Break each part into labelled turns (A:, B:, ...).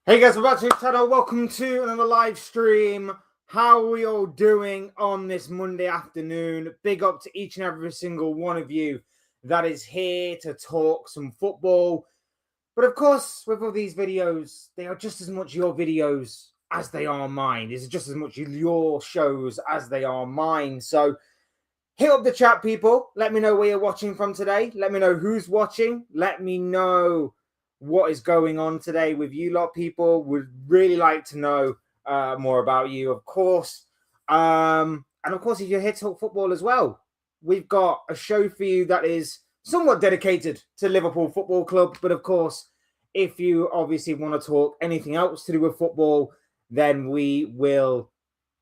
A: Hey guys, we're back to the channel. Welcome to another live stream. How are we all doing on this Monday afternoon? Big up to each and every single one of you that is here to talk some football. But of course, with all these videos, they are just as much your videos as they are mine. This is just as much your shows as they are mine. So hit up the chat, people. Let me know where you're watching from today. Let me know who's watching. Let me know what is going on today with you lot, people. Would really like to know more about you, of course. And of course, if you're here to talk football as well, we've got a show for you that is somewhat dedicated to Liverpool Football Club. But of course, if you obviously want to talk anything else to do with football, then we will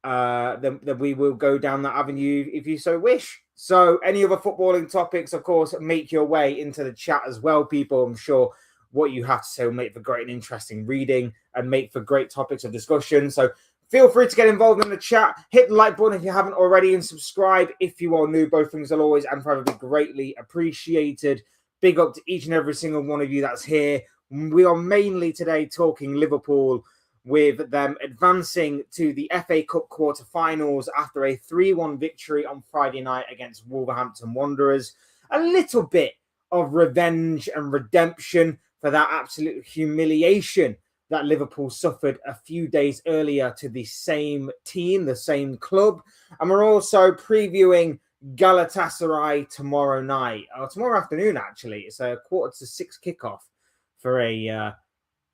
A: we will go down that avenue if you so wish. So any other footballing topics, of course, make your way into the chat as well, people. I'm sure what you have to say will make for great and interesting reading and make for great topics of discussion. So feel free to get involved in the chat. Hit the like button if you haven't already and subscribe if you are new. Both things will always and forever be greatly appreciated. Big up to each and every single one of you that's here. We are mainly today talking Liverpool, with them advancing to the FA Cup quarter-finals after a 3-1 victory on Friday night against Wolverhampton Wanderers. A little bit of revenge and redemption for that absolute humiliation that Liverpool suffered a few days earlier to the same team, the same club. And we're also previewing Galatasaray tomorrow night, or tomorrow afternoon, actually. It's a 5:45 kickoff for a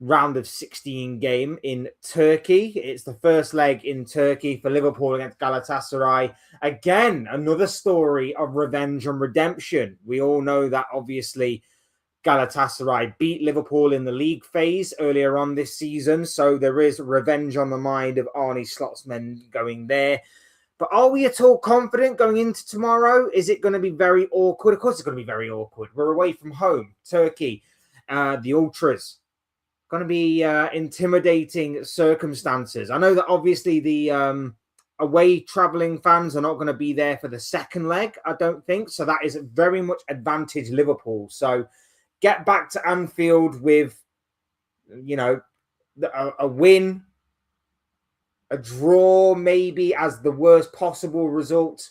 A: round of 16 game in Turkey. It's the first leg in Turkey for Liverpool against Galatasaray. Again, another story of revenge and redemption. We all know that obviously Galatasaray beat Liverpool in the league phase earlier on this season, so there is revenge on the mind of Arne Slot's men going there. But are we at all confident going into tomorrow? Is it going to be very awkward? Of course it's going to be very awkward. We're away from home, Turkey, the Ultras. Going to be intimidating circumstances. I know that obviously the away travelling fans are not going to be there for the second leg, I don't think. So that is very much advantage Liverpool. So get back to Anfield with, a win, a draw maybe as the worst possible result,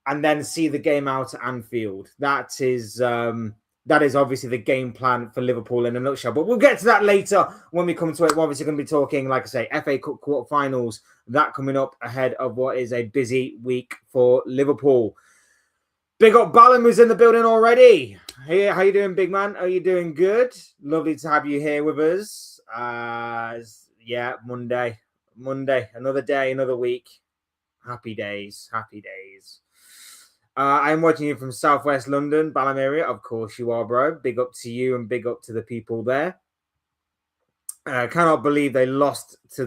A: and then see the game out at Anfield. That is obviously the game plan for Liverpool in a nutshell. But we'll get to that later when we come to it. We're obviously going to be talking, like I say, FA Cup quarterfinals. That coming up ahead of what is a busy week for Liverpool. Big up Ballum, who's in the building already. Hey, how you doing, big man? Are you doing good? Lovely to have you here with us. Yeah, Monday. Another day, another week. Happy days. I'm watching you from Southwest London, Balham area. Of course you are, bro. Big up to you and big up to the people there. Cannot believe they lost to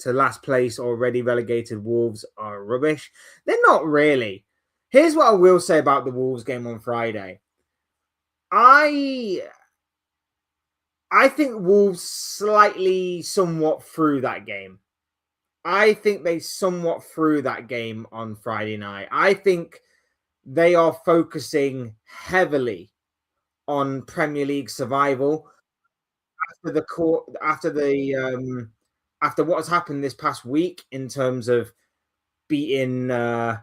A: last place already. Relegated Wolves are rubbish. They're not really. Here's what I will say about the Wolves game on Friday. I think Wolves somewhat through that game. I think they somewhat threw that game on Friday night. I think they are focusing heavily on Premier League survival after what has happened this past week in terms of beating they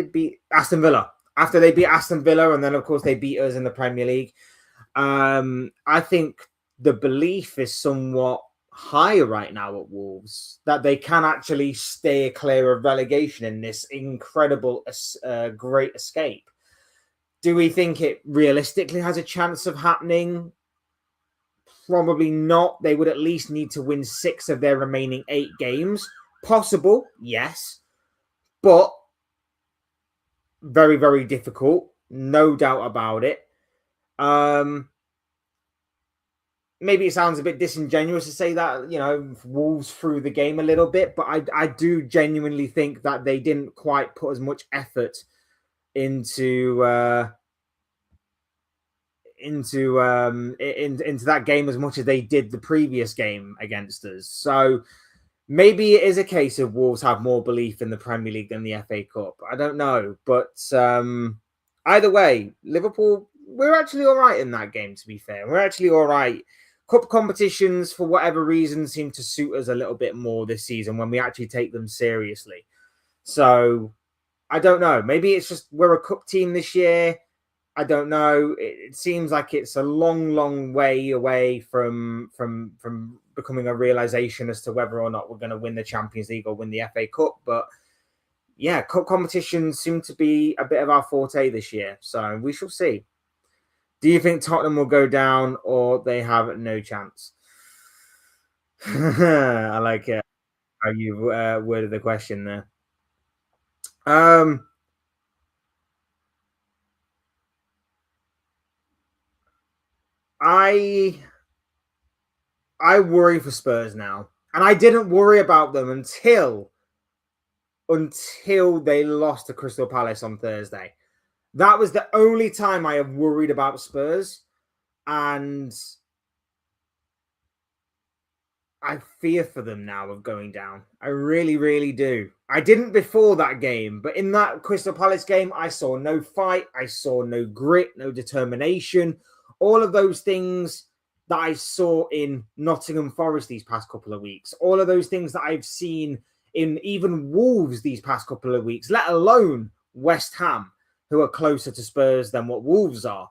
A: beat Aston Villa. After they beat Aston Villa, and then of course they beat us in the Premier League. I think the belief is somewhat higher right now at Wolves that they can actually stay clear of relegation in this incredible great escape. Do we think it realistically has a chance of happening? Probably not. They would at least need to win 6 of their remaining 8 games. Possible, yes, but very, very difficult. No doubt about it. Maybe it sounds a bit disingenuous to say that, Wolves threw the game a little bit, but I do genuinely think that they didn't quite put as much effort into that game as much as they did the previous game against us. So maybe it is a case of Wolves have more belief in the Premier League than the FA Cup. I don't know, but either way, Liverpool we're actually all right in that game, to be fair. We're actually all right. Cup competitions, for whatever reason, seem to suit us a little bit more this season when we actually take them seriously. So I don't know. Maybe it's just we're a cup team this year. I don't know. It seems like it's a long, long way away from becoming a realization as to whether or not we're going to win the Champions League or win the FA Cup. But yeah, cup competitions seem to be a bit of our forte this year. So we shall see. Do you think Tottenham will go down or they have no chance? I like it how you worded the question there. I worry for Spurs now, and I didn't worry about them until they lost to Crystal Palace on Thursday. That was the only time I have worried about Spurs, and I fear for them now of going down. I really, really do. I didn't before that game, but in that Crystal Palace game, I saw no fight. I saw no grit, no determination. All of those things that I saw in Nottingham Forest these past couple of weeks. All of those things that I've seen in even Wolves these past couple of weeks, let alone West Ham, who are closer to Spurs than what Wolves are.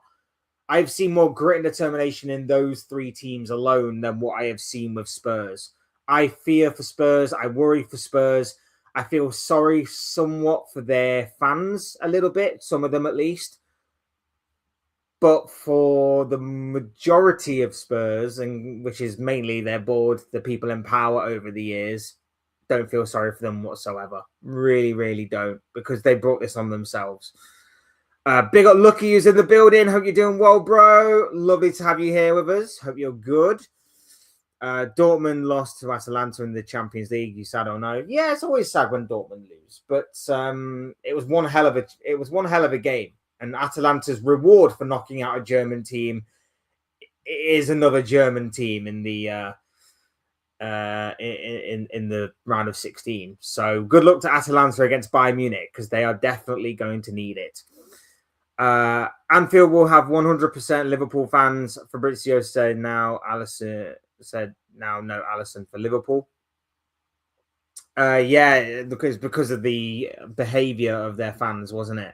A: I've seen more grit and determination in those three teams alone than what I have seen with Spurs. I fear for Spurs. I worry for Spurs. I feel sorry somewhat for their fans a little bit, some of them at least. But for the majority of Spurs, and which is mainly their board, the people in power over the years, don't feel sorry for them whatsoever. Really, really don't, because they brought this on themselves. Big up Lucky who's in the building. Hope you're doing well, bro. Lovely to have you here with us. Hope you're good. Dortmund lost to Atalanta in the Champions League. You sad or no? Yeah, it's always sad when Dortmund lose, but it was one hell of a game. And Atalanta's reward for knocking out a German team is another German team in the in the round of 16. So good luck to Atalanta against Bayern Munich, because they are definitely going to need it. Anfield will have 100% Liverpool fans. Fabrizio said now. Allison said now. No, Allison for Liverpool. Yeah, because of the behavior of their fans, wasn't it?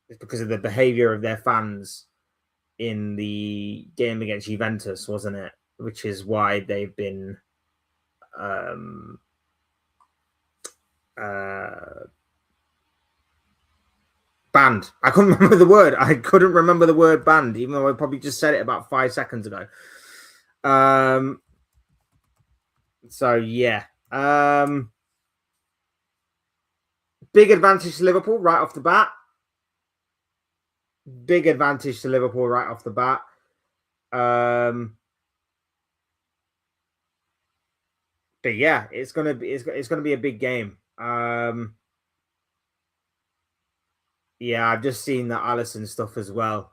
A: It's because of the behavior of their fans in the game against Juventus, wasn't it? Which is why they've been banned. I couldn't remember the word. I couldn't remember the word banned, even though I probably just said it about 5 seconds ago. So yeah. Big advantage to Liverpool right off the bat. Big advantage to Liverpool right off the bat. But yeah, it's gonna be a big game. Yeah, I've just seen that Allison stuff as well.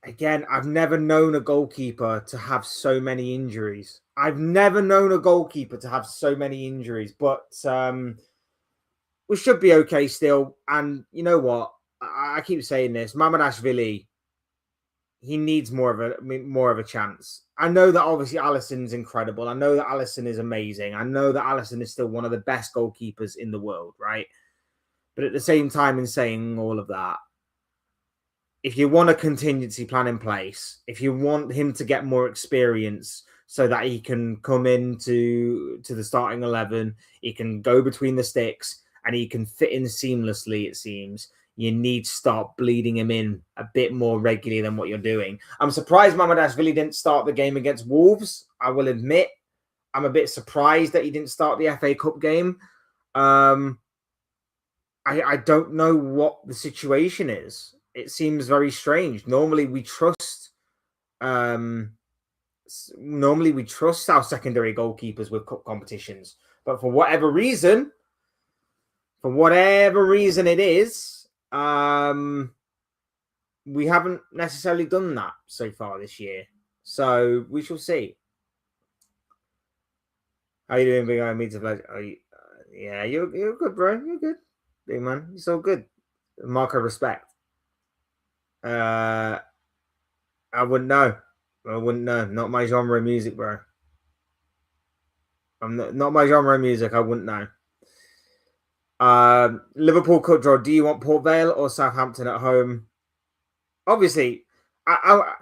A: Again, I've never known a goalkeeper to have so many injuries. I've never known a goalkeeper to have so many injuries, but we should be okay still. And you know what? I keep saying this. Mamardashvili, he needs more of a chance. I know that obviously Alisson's incredible. I know that Alisson is amazing. I know that Alisson is still one of the best goalkeepers in the world, right? But at the same time, in saying all of that, if you want a contingency plan in place, if you want him to get more experience so that he can come into the starting 11, he can go between the sticks and he can fit in seamlessly, it seems, you need to start bleeding him in a bit more regularly than what you're doing. I'm surprised Mamardashvili didn't start the game against Wolves. I will admit, I'm a bit surprised that he didn't start the FA Cup game. I don't know what the situation is. It seems very strange. Normally we trust our secondary goalkeepers with cup competitions, but for whatever reason it is, we haven't necessarily done that so far this year. So we shall see. How you doing, Big Eye Meets of Legend? Yeah, you're good, bro. You're good. big man. You're so good. Mark of respect. I wouldn't know. Not my genre of music, bro. I'm not my genre of music. I wouldn't know. Liverpool Cup draw. Do you want Port Vale or Southampton at home? Obviously, I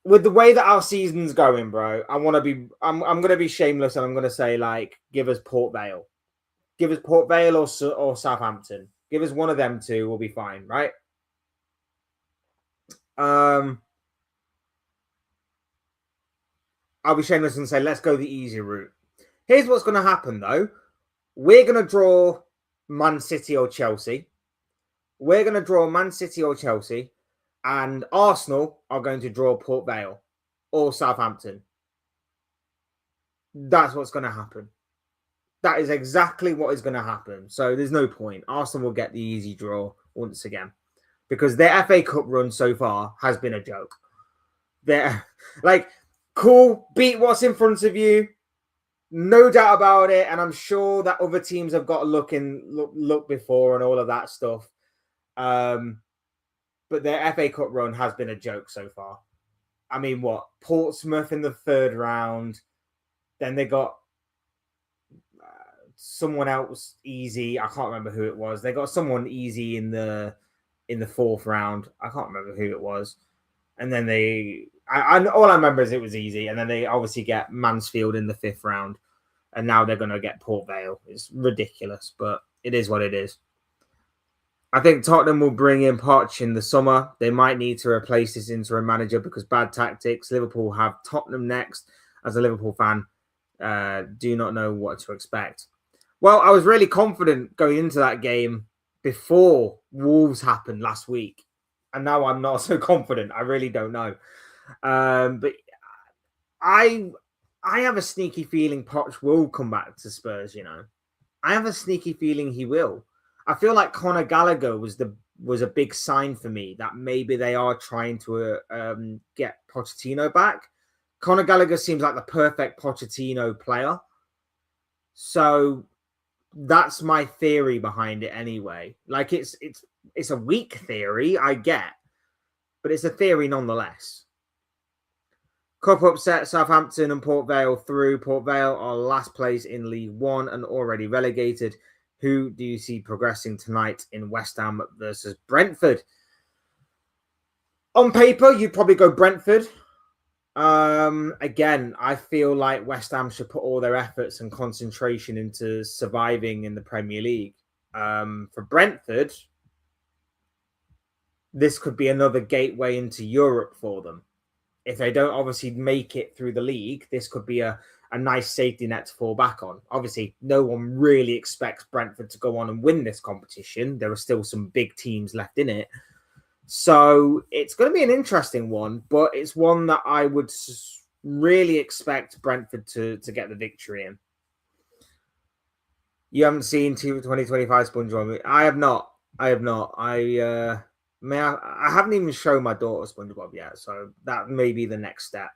A: with the way that our season's going, bro, I want to be. I'm gonna be shameless and I'm gonna say like, give us Port Vale, or Southampton. Give us one of them two. We'll be fine, right? I'll be shameless and say let's go the easy route. Here's what's gonna happen though. We're gonna draw Man City or Chelsea. We're gonna draw Man City or Chelsea. And Arsenal are going to draw Port Vale or Southampton. That's what's going to happen. That is exactly what is going to happen. So there's no point. Arsenal will get the easy draw once again because their FA Cup run so far has been a joke. They're like, cool, beat what's in front of you. No doubt about it. And I'm sure that other teams have got to look before and all of that stuff. But their FA Cup run has been a joke so far. I mean, what? Portsmouth in the third round. Then they got someone else easy. I can't remember who it was. They got someone easy in the fourth round. I can't remember who it was. And then all I remember is it was easy. And then they obviously get Mansfield in the fifth round. And now they're going to get Port Vale. It's ridiculous, but it is what it is. I think Tottenham will bring in Poch in the summer. They might need to replace this interim manager because bad tactics. Liverpool have Tottenham next. As a Liverpool fan, do not know what to expect. Well, I was really confident going into that game before Wolves happened last week. And now I'm not so confident. I really don't know. But I have a sneaky feeling Poch will come back to Spurs, you know. I have a sneaky feeling he will. I feel like Conor Gallagher was a big sign for me that maybe they are trying to get Pochettino back. Conor Gallagher seems like the perfect Pochettino player. So that's my theory behind it anyway. Like it's a weak theory, I get, but it's a theory nonetheless. Cup upset, Southampton and Port Vale through. Port Vale are last place in League One and already relegated. Who do you see progressing tonight in West Ham versus Brentford? On paper, you'd probably go Brentford. Again, I feel like West Ham should put all their efforts and concentration into surviving in the Premier League. For Brentford, this could be another gateway into Europe for them. If they don't obviously make it through the league, this could be a nice safety net to fall back on. Obviously, no one really expects Brentford to go on and win this competition. There are still some big teams left in it. So it's going to be an interesting one, but it's one that I would really expect Brentford to get the victory in. You haven't seen 2025 SpongeBob? I have not. I haven't even shown my daughter SpongeBob yet, so that may be the next step.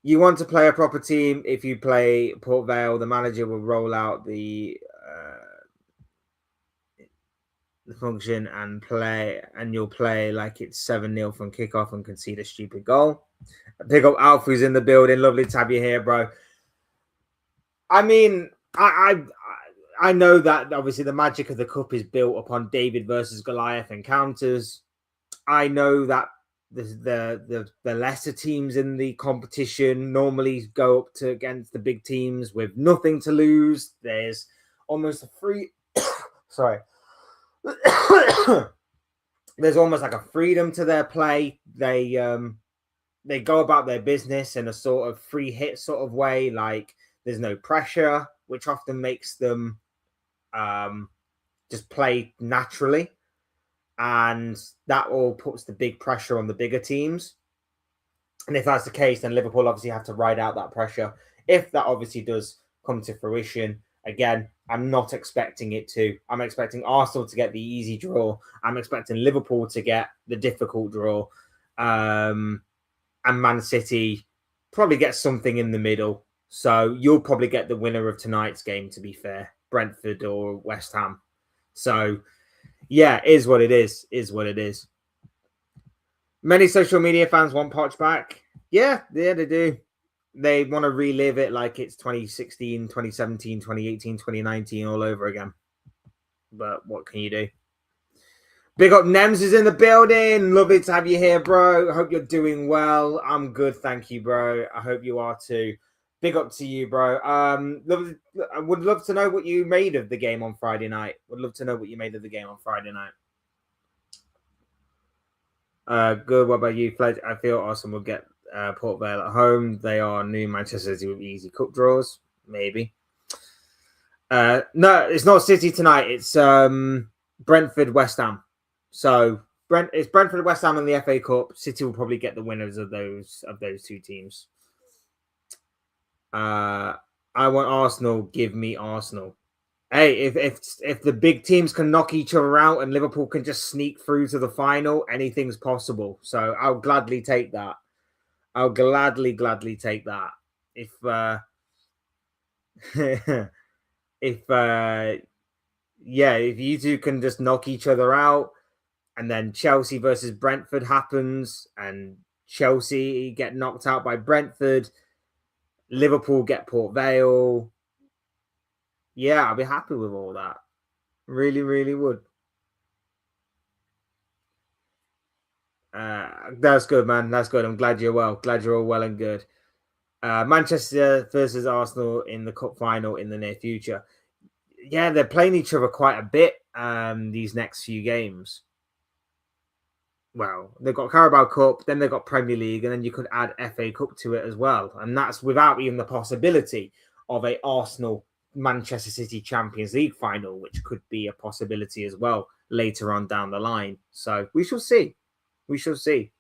A: You want to play a proper team. If you play Port Vale, the manager will roll out the function and you'll play like it's 7-0 from kickoff and concede a stupid goal. Pick up Alf, who's in the building. Lovely to have you here, bro. I mean, I know that obviously the magic of the cup is built upon David versus Goliath encounters. I know that the lesser teams in the competition normally go up against the big teams with nothing to lose. There's almost a free sorry. There's almost like a freedom to their play. They go about their business in a sort of free hit sort of way. Like there's no pressure, which often makes them just play naturally. And that all puts the big pressure on the bigger teams. And if that's the case, then Liverpool obviously have to ride out that pressure. If that obviously does come to fruition, again, I'm not expecting it to. I'm expecting Arsenal to get the easy draw. I'm expecting Liverpool to get the difficult draw. And Man City probably get something in the middle. So you'll probably get the winner of tonight's game, to be fair. Brentford or West Ham. So, yeah, is what it is. Is what it is. Many social media fans want Poch back. Yeah, they do. They want to relive it like it's 2016, 2017, 2018, 2019 all over again. But what can you do? Big up Nems is in the building. Lovely to have you here, bro. I hope you're doing well. I'm good, thank you, bro. I hope you are too. Big up to you, bro. I would love to know what you made of the game on Friday night. Would love to know what you made of the game on Friday night. Good. What about you, Fledge? I feel Arsenal will get Port Vale at home. They are new Manchester City with easy cup draws. Maybe. No, it's not City tonight. It's Brentford, West Ham. So it's Brentford, West Ham in the FA Cup. City will probably get the winners of those two teams. I want Arsenal. Give me Arsenal. Hey, if the big teams can knock each other out and Liverpool can just sneak through to the final, anything's possible. So I'll gladly take that. I'll gladly take that. If if you two can just knock each other out, and then Chelsea versus Brentford happens, and Chelsea get knocked out by Brentford, Liverpool get Port Vale. Yeah, I'll be happy with all that. Really, really would. That's good, man. That's good. I'm glad you're well. Glad you're all well and good. Manchester versus Arsenal in the cup final in the near future. Yeah, they're playing each other quite a bit these next few games. Well, they've got Carabao Cup, then they've got Premier League, and then you could add FA Cup to it as well. And that's without even the possibility of a Arsenal Manchester City Champions League final, which could be a possibility as well later on down the line. So we shall see. We shall see.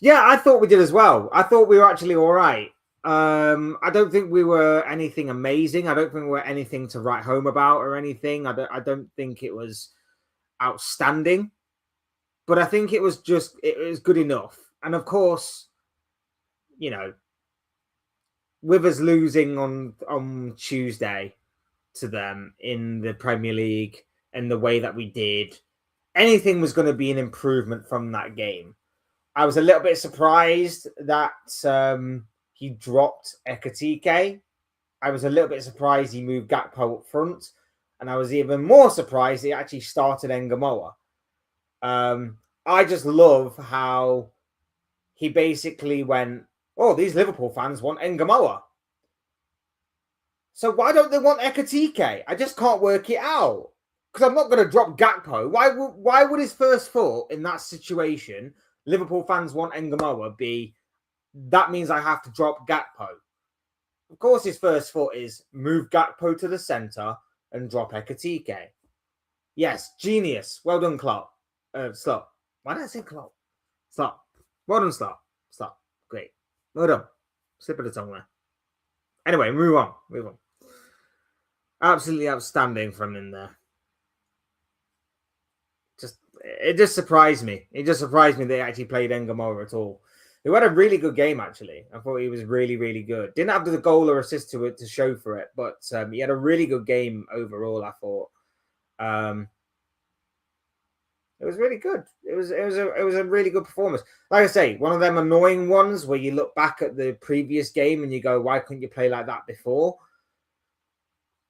A: Yeah, I thought we did as well. I thought we were actually all right. I don't think we were anything amazing. I don't think we were anything to write home about or anything. I don't think it was outstanding. But I think it was good enough. And of course, you know, with us losing on Tuesday to them in the Premier League and the way that we did, anything was going to be an improvement from that game. I was a little bit surprised that he dropped Ekatike. I was a little bit surprised he moved Gakpo up front. And I was even more surprised he actually started Ngamoa. I just love how he basically went, oh, these Liverpool fans want Ngamoa. So why don't they want Ekatike? I just can't work it out. Because I'm not going to drop Gakpo. Why would his first thought in that situation, Liverpool fans want Ngamoa, be, that means I have to drop Gakpo? Of course, his first thought is move Gakpo to the centre and drop Ekatike. Yes, genius. Well done, Klopp. Slot. Why did I say Klopp? Slot. Well done, Slot. Slot. Great. Well done. Slip of the tongue there. Anyway, move on. Absolutely outstanding from in there. It just surprised me. It just surprised me they actually played Ngamoa at all. He had a really good game, actually. I thought he was really, really good. Didn't have the goal or assist to show for it, but he had a really good game overall, I thought. It was really good. It was a really good performance. Like I say, one of them annoying ones where you look back at the previous game and you go, why couldn't you play like that before?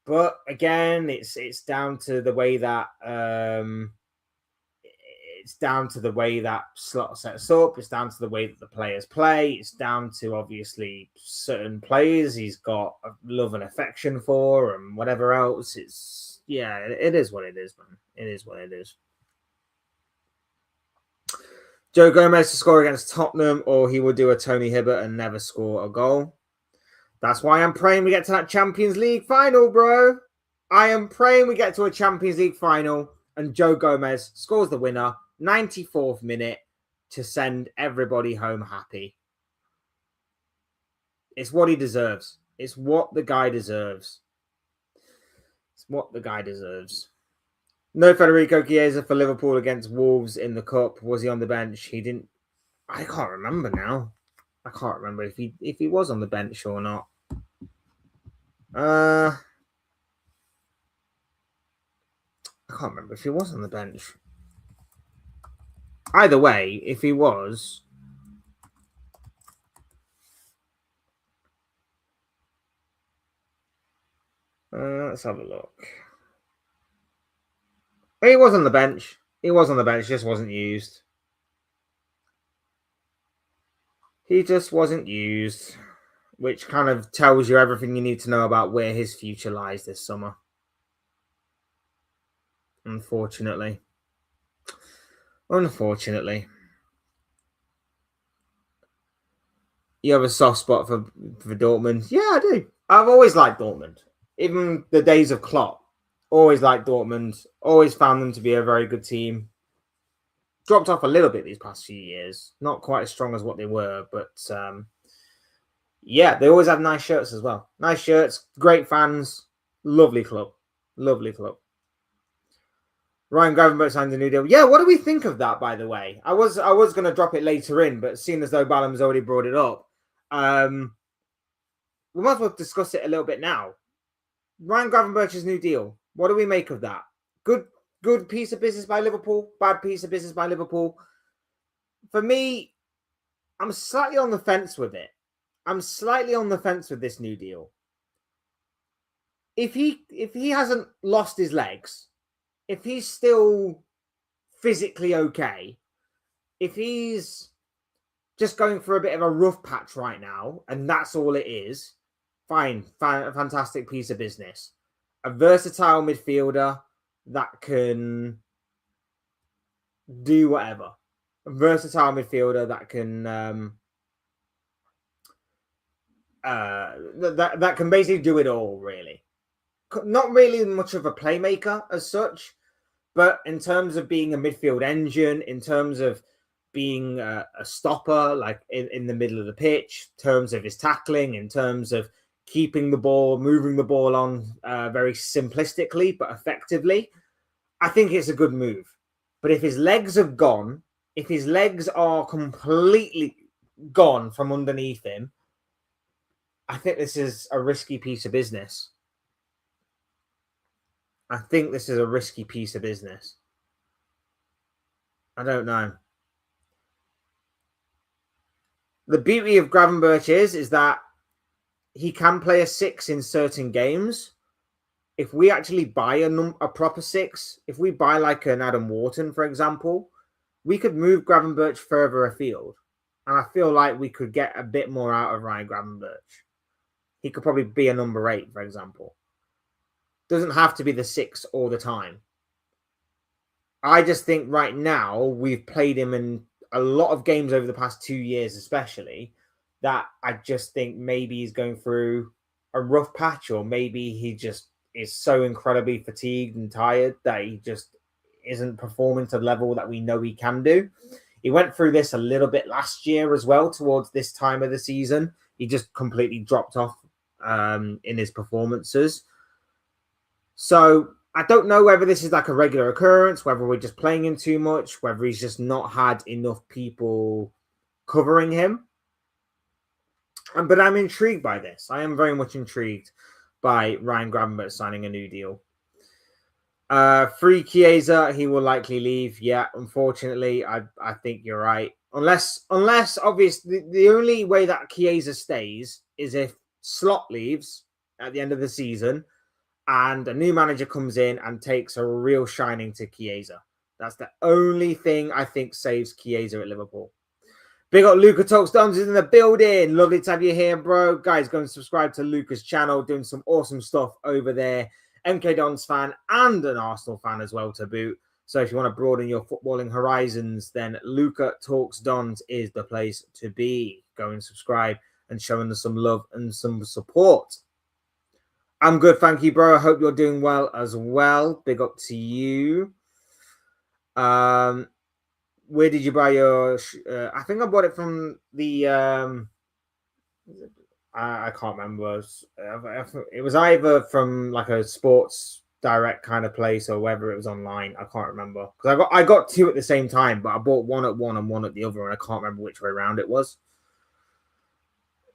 A: But again, it's down to the way that Slot sets up. It's down to the way that the players play. It's down to obviously certain players he's got a love and affection for, and whatever else. It is what it is, man. It is what it is. Joe Gomez to score against Tottenham, or he will do a Tony Hibbert and never score a goal. That's why I'm praying we get to that Champions League final, bro. I am praying we get to a Champions League final and Joe Gomez scores the winner, 94th minute, to send everybody home happy. It's what he deserves. It's what the guy deserves. It's what the guy deserves. No Federico Chiesa for Liverpool against Wolves in the Cup. Was he on the bench? He didn't. I can't remember now. I can't remember if he was on the bench or not. can't remember if he was on the bench. Either way, if he was, let's have a look. He was on the bench. He was on the bench, just wasn't used. He just wasn't used, which kind of tells you everything you need to know about where his future lies this summer. Unfortunately. You have a soft spot for Dortmund. Yeah, I do. I've always liked Dortmund. Even the days of Klopp. Always liked Dortmund. Always found them to be a very good team. Dropped off a little bit these past few years. Not quite as strong as what they were, but yeah, they always have nice shirts as well. Nice shirts, great fans, lovely club. Lovely club. Ryan Gravenberch signed a new deal. Yeah, what do we think of that, by the way? I was going to drop it later in, but seeing as though Ballum's already brought it up, we might as well discuss it a little bit now. Ryan Gravenberch's new deal. What do we make of that? Good piece of business by Liverpool. Bad piece of business by Liverpool. For me, I'm slightly on the fence with it. I'm slightly on the fence with this new deal. If he hasn't lost his legs, if he's still physically okay, if he's just going for a bit of a rough patch right now, and that's all it is, fine, fantastic piece of business. A versatile midfielder that can do whatever. A versatile midfielder that can that can basically do it all, really. Not really much of a playmaker as such, but in terms of being a midfield engine, in terms of being a stopper, like in the middle of the pitch, in terms of his tackling, in terms of keeping the ball, moving the ball on very simplistically but effectively, I think it's a good move. But if his legs are gone, if his legs are completely gone from underneath him, I think this is a risky piece of business. I think this is a risky piece of business. I don't know. The beauty of Gravenberch is that he can play a 6 in certain games. If we actually buy a proper 6, if we buy like an Adam Wharton, for example, we could move Gravenberch further afield. And I feel like we could get a bit more out of Ryan Gravenberch. He could probably be a number 8, for example. Doesn't have to be the 6 all the time. I just think right now we've played him in a lot of games over the past 2 years, especially, that I just think maybe he's going through a rough patch, or maybe he just is so incredibly fatigued and tired that he just isn't performing to the level that we know he can do. He went through this a little bit last year as well, towards this time of the season. He just completely dropped off in his performances. So I don't know whether this is like a regular occurrence, whether we're just playing him too much, whether he's just not had enough people covering him. But I'm intrigued by this. I am very much intrigued by Ryan Gravenberch signing a new deal. Free Chiesa, he will likely leave. Yeah, unfortunately, I think you're right. Unless obviously the only way that Chiesa stays is if Slot leaves at the end of the season and a new manager comes in and takes a real shining to Chiesa. That's the only thing I think saves Chiesa at Liverpool. Big up Luca Talks Dons is in the building. Lovely to have you here, bro. Guys, go and subscribe to Luca's channel, doing some awesome stuff over there. MK Dons fan and an Arsenal fan as well to boot. So if you want to broaden your footballing horizons, then Luca Talks Dons is the place to be. Go and subscribe and showing us some love and some support. I'm good, thank you, bro. I hope you're doing well as well. Big up to you. Where did you buy your? I think I bought it from the. I can't remember. It was either from like a Sports Direct kind of place or whether it was online. I can't remember because I got two at the same time, but I bought one at one and one at the other, and I can't remember which way around it was.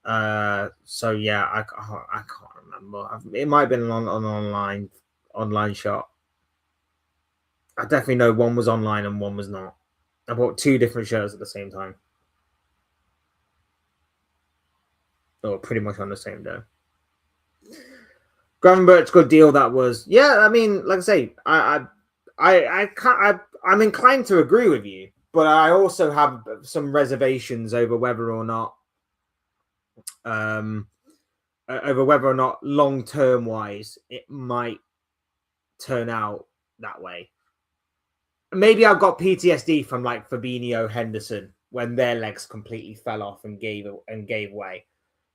A: So yeah, I can't remember. It might have been an online shop. I definitely know one was online and one was not. I bought 2 different shirts at the same time. Or pretty much on the same day. Gravenberch, good deal that was. Yeah, I mean, like I say, I'm inclined to agree with you, but I also have some reservations over whether or not long term wise it might turn out that way. Maybe I've got PTSD from like Fabinho, Henderson when their legs completely fell off and gave way.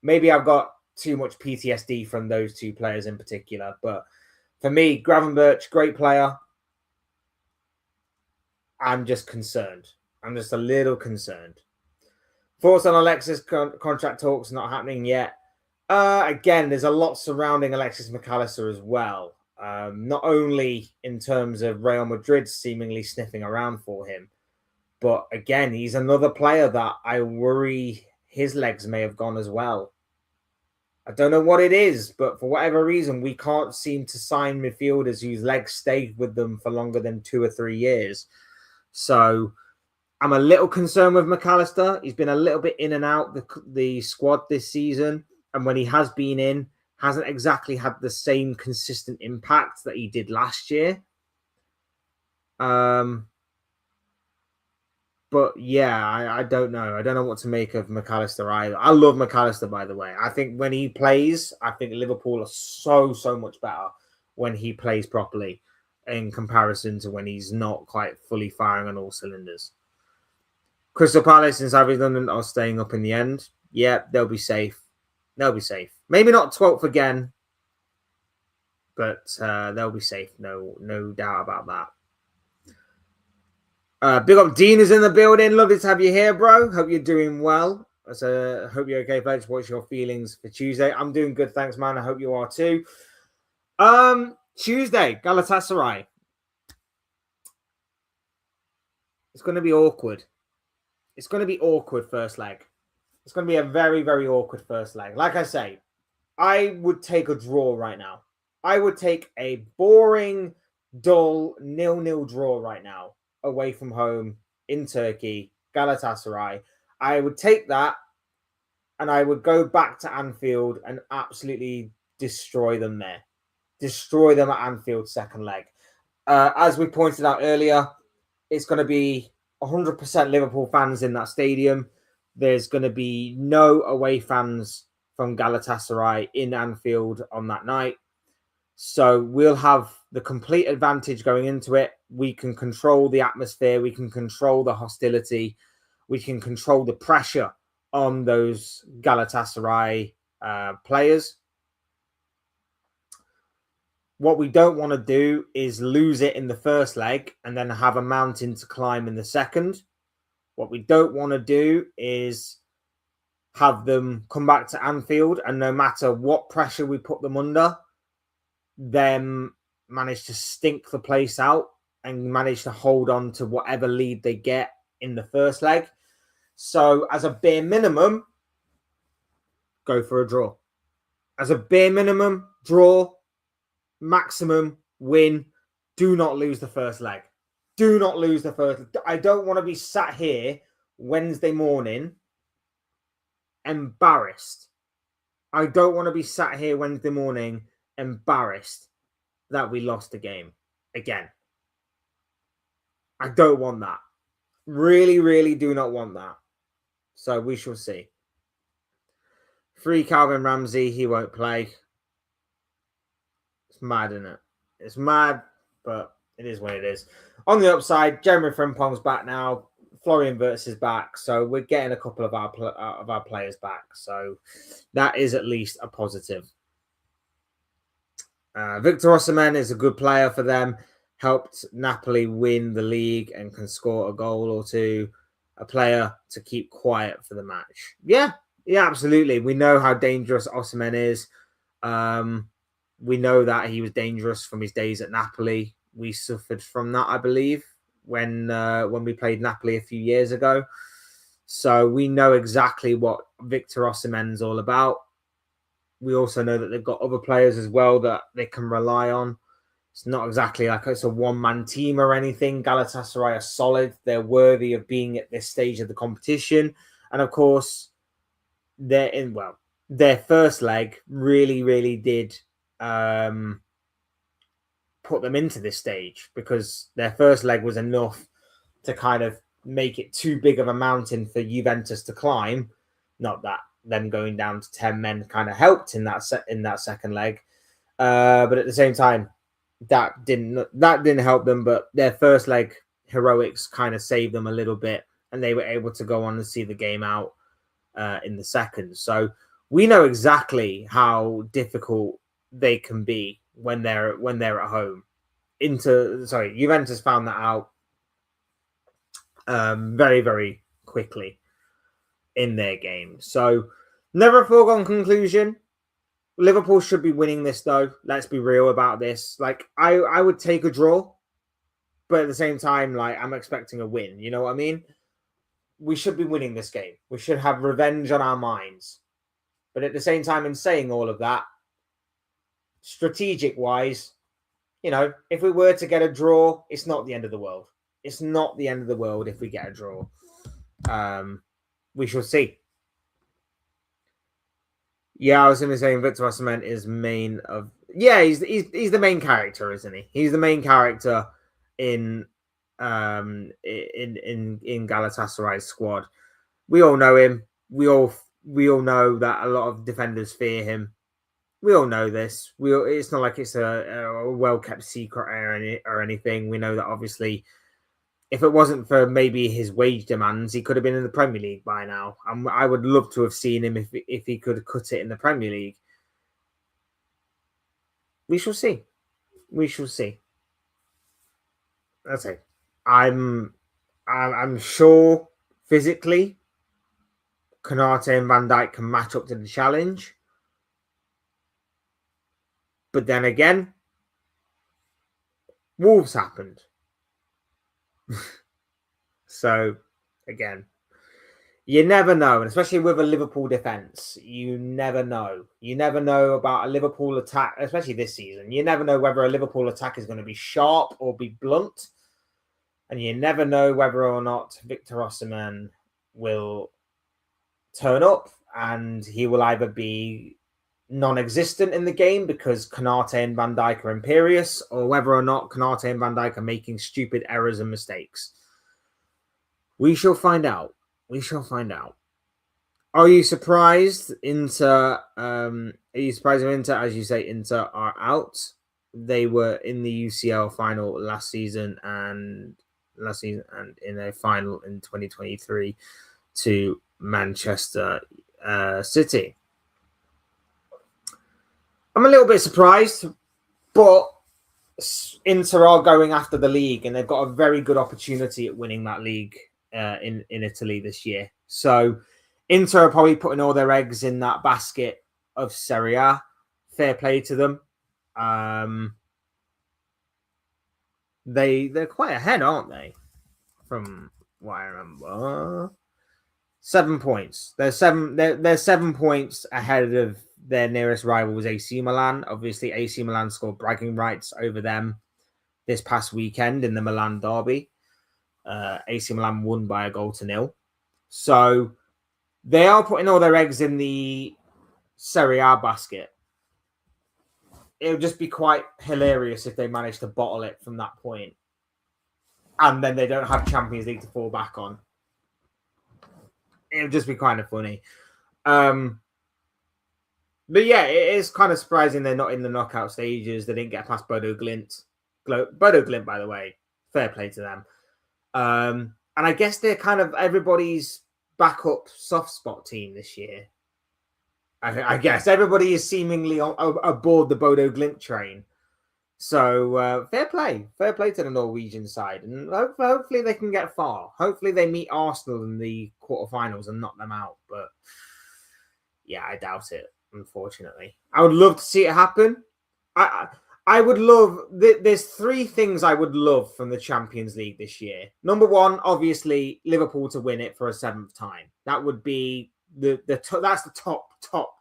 A: Maybe I've got too much PTSD from those 2 players in particular, but for me, Gravenberch, great player. I'm just concerned. I'm just a little concerned. Thoughts on Alexis contract talks not happening yet. Again, there's a lot surrounding Alexis McAllister as well. Not only in terms of Real Madrid seemingly sniffing around for him, but again, he's another player that I worry his legs may have gone as well. I don't know what it is, but for whatever reason, we can't seem to sign midfielders whose legs stayed with them for longer than 2 or 3 years. So I'm a little concerned with McAllister. He's been a little bit in and out the squad this season. And when he has been in, hasn't exactly had the same consistent impact that he did last year. But yeah, I don't know. I don't know what to make of McAllister either. I love McAllister, by the way. I think when he plays, I think Liverpool are so much better when he plays properly in comparison to when he's not quite fully firing on all cylinders. Crystal Palace and Savage London are staying up in the end. Yeah, they'll be safe. They'll be safe. Maybe not 12th again, but they'll be safe. No doubt about that. Big up Dean is in the building. Lovely to have you here, bro. Hope you're doing well. Hope you're okay, folks. What's your feelings for Tuesday? I'm doing good, thanks, man. I hope you are too. Tuesday, Galatasaray. It's going to be awkward. It's going to be awkward first leg. It's going to be a very, very awkward first leg. Like I say, I would take a draw right now. I would take a boring, dull, 0-0 draw right now. Away from home in Turkey, Galatasaray. I would take that and I would go back to Anfield and absolutely destroy them there. Destroy them at Anfield second leg. As we pointed out earlier, it's going to be 100% Liverpool fans in that stadium. There's going to be no away fans from Galatasaray in Anfield on that night. So we'll have the complete advantage going into it. We can control the atmosphere. We can control the hostility. We can control the pressure on those Galatasaray players. What we don't want to do is lose it in the first leg and then have a mountain to climb in the second. What we don't want to do is have them come back to Anfield and no matter what pressure we put them under, them manage to stink the place out and manage to hold on to whatever lead they get in the first leg. So as a bare minimum, go for a draw. As a bare minimum, draw, maximum, win. Do not lose the first leg. Do not lose the first. I don't want to be sat here Wednesday morning embarrassed. I don't want to be sat here Wednesday morning embarrassed that we lost the game again. I don't want that. Really, really do not want that. So we shall see. Free Calvin Ramsey, he won't play. It's mad, isn't it? It's mad, but it is what it is. On the upside, Jeremy Frimpong's back now. Florian Wirtz is back. So we're getting a couple of our players back. So that is at least a positive. Victor Osimhen is a good player for them. Helped Napoli win the league and can score a goal or two. A player to keep quiet for the match. Yeah, absolutely. We know how dangerous Osimhen is. We know that he was dangerous from his days at Napoli. We suffered from that, I believe, when we played Napoli a few years ago. So we know exactly what Victor Osimhen's all about. We also know that they've got other players as well that they can rely on. It's not exactly like it's a one-man team or anything. Galatasaray are solid. They're worthy of being at this stage of the competition. And of course, their first leg really, really did put them into this stage, because their first leg was enough to kind of make it too big of a mountain for Juventus to climb. Not that them going down to 10 men kind of helped in that second leg. But at the same time, that didn't help them. But their first leg heroics kind of saved them a little bit, and they were able to go on and see the game out in the second. So we know exactly how difficult they can be when they're at home. Juventus found that out very, very quickly in their game. So never a foregone conclusion. Liverpool should be winning this, though. Let's be real about this. Like, I would take a draw, but at the same time, like, I'm expecting a win. You know what I mean? We should be winning this game. We should have revenge on our minds. But at the same time, in saying all of that, strategic-wise, you know, if we were to get a draw, it's not the end of the world. It's not the end of the world if we get a draw. We shall see. Yeah, I was going to say Victor Osimhen is main of... Yeah, he's the main character, isn't he? He's the main character in Galatasaray's squad. We all know him. We all know that a lot of defenders fear him. We all know this. It's not like it's a well-kept secret or anything. We know that, obviously, if it wasn't for maybe his wage demands, he could have been in the Premier League by now. And I would love to have seen him if he could cut it in the Premier League. We shall see. We shall see. That's it. I'm sure physically, Konate and Van Dijk can match up to the challenge. But then again, Wolves happened. So, again, you never know, and especially with a Liverpool defence, you never know. You never know about a Liverpool attack, especially this season. You never know whether a Liverpool attack is going to be sharp or be blunt. And you never know whether or not Victor Osimhen will turn up, and he will either be non-existent in the game because Konate and Van Dijk are imperious, or whether or not Konate and Van Dijk are making stupid errors and mistakes. We shall find out. We shall find out. Are you surprised Inter? As you say, Inter are out? They were in the UCL final last season and in a final in 2023 to Manchester City. I'm a little bit surprised, but Inter are going after the league, and they've got a very good opportunity at winning that league in Italy this year. So Inter are probably putting all their eggs in that basket of Serie A. Fair play to them. They're quite ahead, aren't they? From what I remember, 7 points. They're 7 points ahead of their nearest rival was AC Milan. Obviously, AC Milan scored bragging rights over them this past weekend in the Milan derby. AC Milan won by 1-0. So they are putting all their eggs in the Serie A basket. It would just be quite hilarious if they managed to bottle it from that point, and then they don't have Champions League to fall back on. It would just be kind of funny. But yeah, it is kind of surprising they're not in the knockout stages. They didn't get past Bodo Glimt. Bodo Glimt, by the way, fair play to them. And I guess they're kind of everybody's backup soft spot team this year. I guess everybody is seemingly aboard the Bodo Glimt train. So fair play to the Norwegian side, and hopefully they can get far. Hopefully they meet Arsenal in the quarterfinals and knock them out. But yeah, I doubt it. Unfortunately, I would love to see it happen. I would love. There's 3 things I would love from the Champions League this year. Number 1, obviously Liverpool to win it for a 7th time. That would be that's the top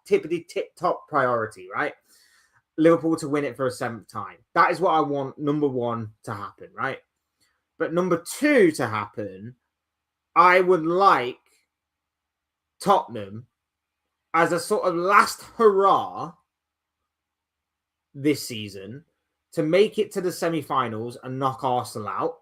A: tippity tip top priority, right? Liverpool to win it for a 7th time. That is what I want, number one, to happen, right? But number two to happen, I would like Tottenham as a sort of last hurrah this season to make it to the semi-finals and knock Arsenal out,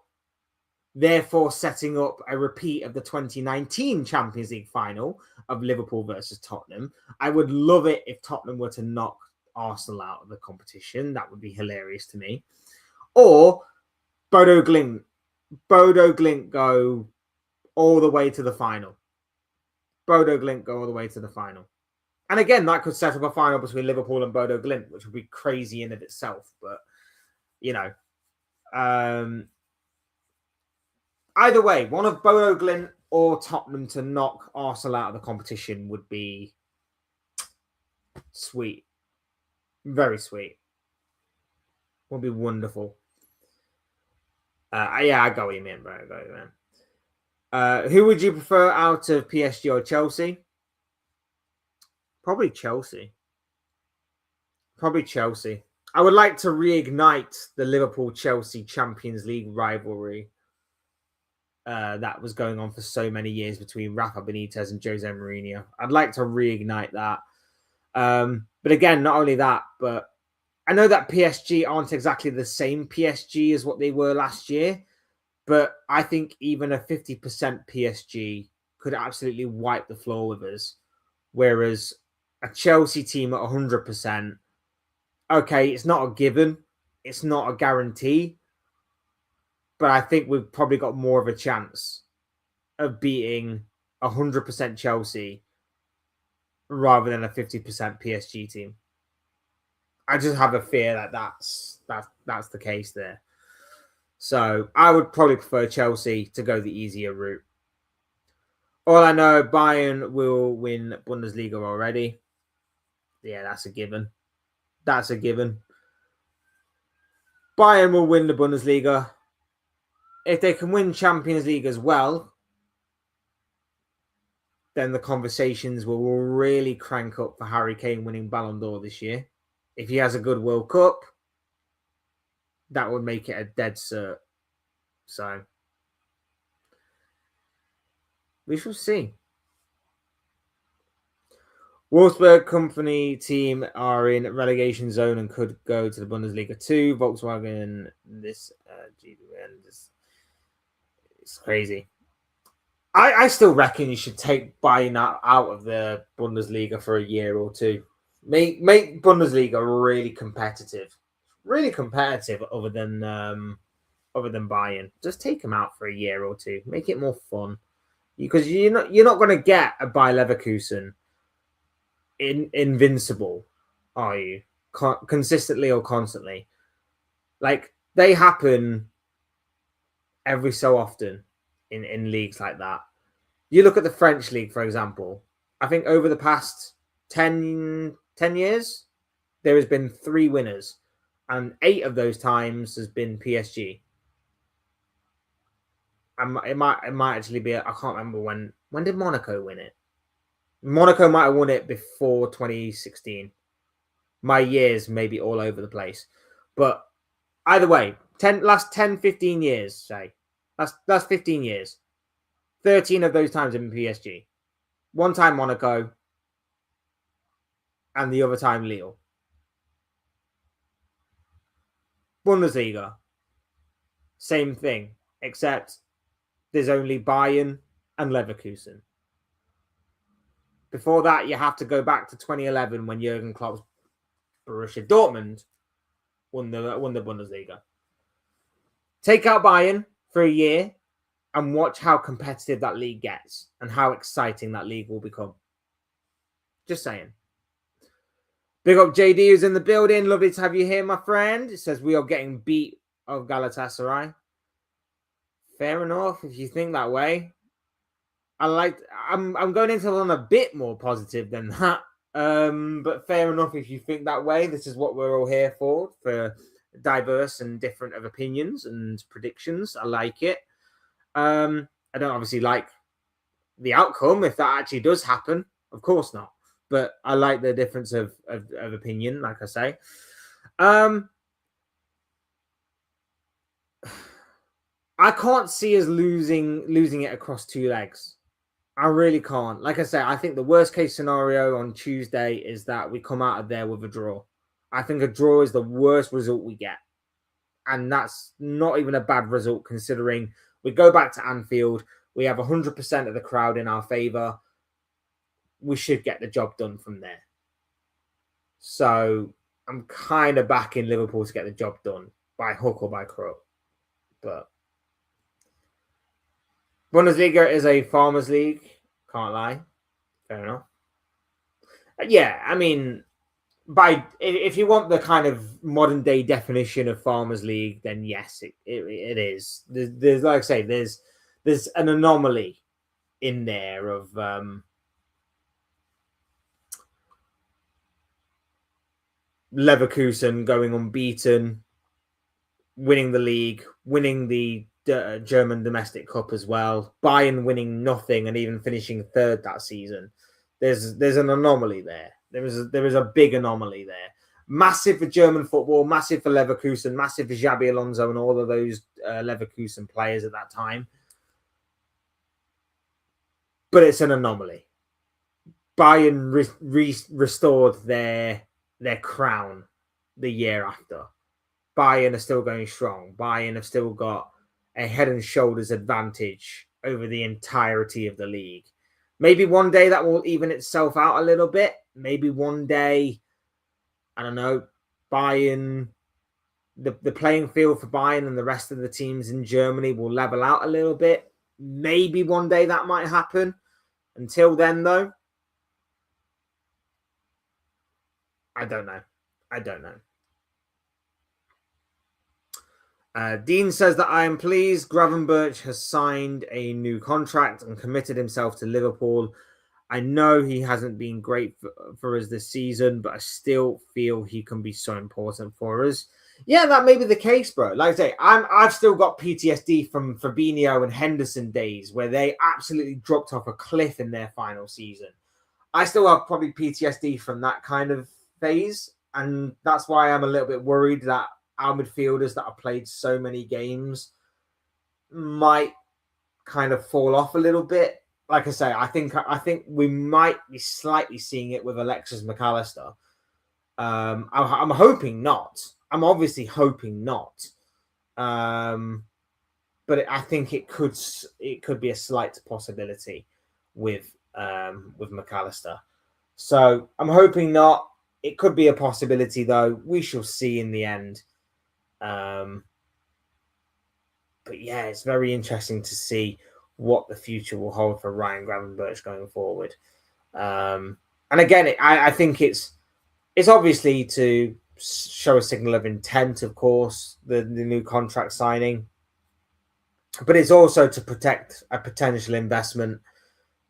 A: therefore setting up a repeat of the 2019 Champions League final of Liverpool versus Tottenham. I would love it if Tottenham were to knock Arsenal out of the competition. That would be hilarious to me. Or Bodo Glimt go all the way to the final. Bodo Glimt go all the way to the final. And again, that could set up a final between Liverpool and Bodo Glimt, which would be crazy in of itself. But, you know, either way, one of Bodo Glimt or Tottenham to knock Arsenal out of the competition would be sweet. Very sweet. Would be wonderful. Yeah, I got what you mean, bro. I got what you mean. Who would you prefer out of PSG or Chelsea? Probably Chelsea. I would like to reignite the Liverpool-Chelsea Champions League rivalry that was going on for so many years between Rafa Benitez and Jose Mourinho. I'd like to reignite that. But again, not only that, but I know that PSG aren't exactly the same PSG as what they were last year, but I think even a 50% PSG could absolutely wipe the floor with us. Whereas a Chelsea team at 100%, okay, it's not a given, it's not a guarantee, but I think we've probably got more of a chance of beating 100% Chelsea rather than a 50% PSG team. I just have a fear that that's the case there. So I would probably prefer Chelsea to go the easier route. All I know, Bayern will win Bundesliga already. Yeah, that's a given. Bayern will win the Bundesliga. If they can win Champions League as well, then the conversations will really crank up for Harry Kane winning Ballon d'Or this year. If he has a good World Cup, that would make it a dead cert. So, we shall see. Wolfsburg company team are in relegation zone and could go to the Bundesliga too. Volkswagen, it's crazy. I still reckon you should take Bayern out of the Bundesliga for a year or two. Make Bundesliga really competitive other than Bayern. Just take them out for a year or two. Make it more fun, because you're not going to get a Bayer Leverkusen invincible, are you? Consistently or constantly. Like, they happen every so often in leagues like that. You look at the French league, for example. I think over the past 10 years, there has been 3 winners, and 8 of those times has been PSG. It might actually be, I can't remember when did Monaco win it? Monaco might have won it before 2016. My years may be all over the place. But either way, last 10, 15 years, say. That's 15 years. 13 of those times have been PSG. One time Monaco, and the other time Lille. Bundesliga, same thing, except there's only Bayern and Leverkusen. Before that, you have to go back to 2011 when Jurgen Klopp's Borussia Dortmund won the Bundesliga. Take out Bayern for a year and watch how competitive that league gets and how exciting that league will become. Just saying. Big up JD who's in the building. Lovely to have you here, my friend. It says we are getting beat of Galatasaray. Fair enough if you think that way. I'm going into it on a bit more positive than that. But fair enough if you think that way. This is what we're all here for diverse and different of opinions and predictions. I like it. I don't obviously like the outcome if that actually does happen. Of course not. But I like the difference of opinion, like I say. I can't see us losing it across 2 legs. I really can't. Like I say, I think the worst case scenario on Tuesday is that we come out of there with a draw. I think a draw is the worst result we get. And that's not even a bad result considering we go back to Anfield. We have 100% of the crowd in our favour. We should get the job done from there. So I'm kind of backing Liverpool to get the job done by hook or by crook. But Bundesliga is a farmers' league. Can't lie. Fair enough. Yeah, I mean, if you want the kind of modern day definition of farmers' league, then yes, it is. There's like I say, there's an anomaly in there of Leverkusen going unbeaten, winning the league, winning the German domestic cup as well, Bayern winning nothing and even finishing third that season. There's an anomaly there. There is a big anomaly there. Massive for German football, massive for Leverkusen, massive for Xabi Alonso and all of those Leverkusen players at that time. But it's an anomaly. Bayern restored their crown the year after. Bayern are still going strong. Bayern have still got a head and shoulders advantage over the entirety of the league. Maybe one day that will even itself out a little bit. Maybe one day, I don't know, Bayern, the playing field for Bayern and the rest of the teams in Germany will level out a little bit. Maybe one day that might happen. Until then, though, I don't know. Dean says that I am pleased Gravenberch has signed a new contract and committed himself to Liverpool. I know he hasn't been great for us this season, but I still feel he can be so important for us. Yeah, that may be the case, bro. Like I say, I've still got PTSD from Fabinho and Henderson days where they absolutely dropped off a cliff in their final season. I still have probably PTSD from that kind of phase, and that's why I'm a little bit worried that our midfielders that have played so many games might kind of fall off a little bit. Like I say, I think we might be slightly seeing it with Alexis McAllister. I'm hoping not. I'm obviously hoping not. But I think it could be a slight possibility with McAllister. So I'm hoping not. It could be a possibility though. We shall see in the end. But yeah, it's very interesting to see what the future will hold for Ryan Gravenberch going forward. And again, I think it's obviously to show a signal of intent, of course, the new contract signing, but it's also to protect a potential investment.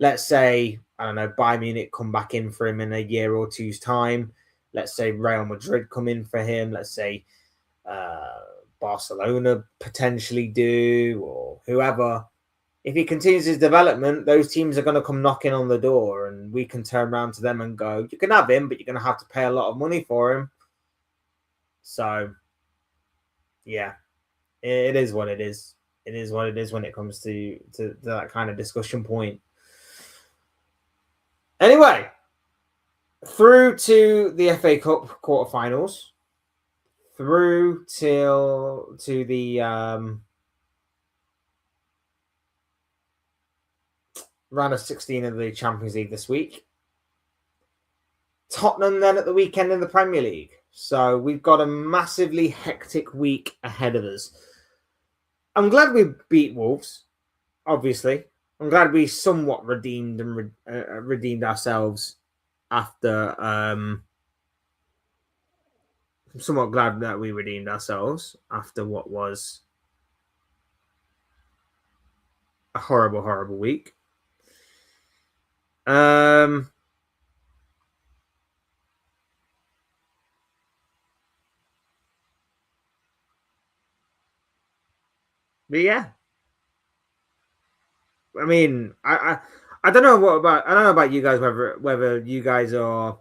A: Let's say, I don't know, Bayern Munich come back in for him in a year or two's time. Let's say Real Madrid come in for him. Let's say Barcelona potentially do, or whoever. If he continues his development, those teams are going to come knocking on the door and we can turn around to them and go, you can have him, but you're going to have to pay a lot of money for him. So, yeah, it is what it is. It is what it is when it comes to that kind of discussion point. Anyway, through to the FA Cup quarterfinals, through to the round of 16 of the Champions League this week. Tottenham then at the weekend in the Premier League. So we've got a massively hectic week ahead of us. I'm glad we beat Wolves, obviously. I'm glad we somewhat redeemed and redeemed ourselves after. I'm somewhat glad that we redeemed ourselves after what was a horrible, horrible week. But yeah, I mean, I don't know I don't know about you guys whether you guys are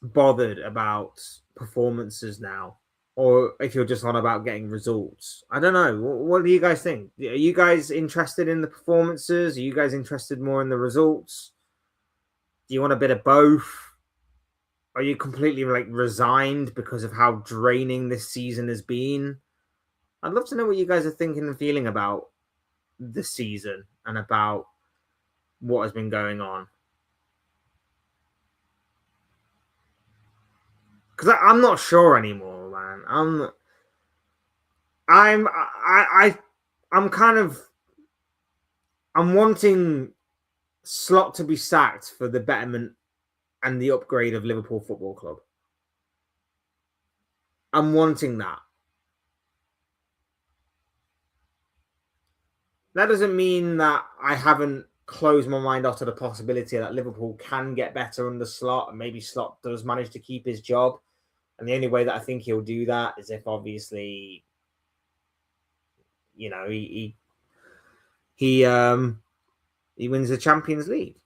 A: bothered about performances now, or if you're just on about getting results. I don't know. What do you guys think? Are you guys interested in the performances? Are you guys interested more in the results? Do you want a bit of both? Are you completely resigned because of how draining this season has been? I'd love to know what you guys are thinking and feeling about the season and about what has been going on. Because I'm not sure anymore, man. I'm wanting Slot to be sacked for the betterment and the upgrade of Liverpool Football Club. I'm wanting that. That doesn't mean that I haven't closed my mind off to the possibility that Liverpool can get better under Slot, and maybe Slot does manage to keep his job. And the only way that I think he'll do that is if, obviously, he wins the Champions League.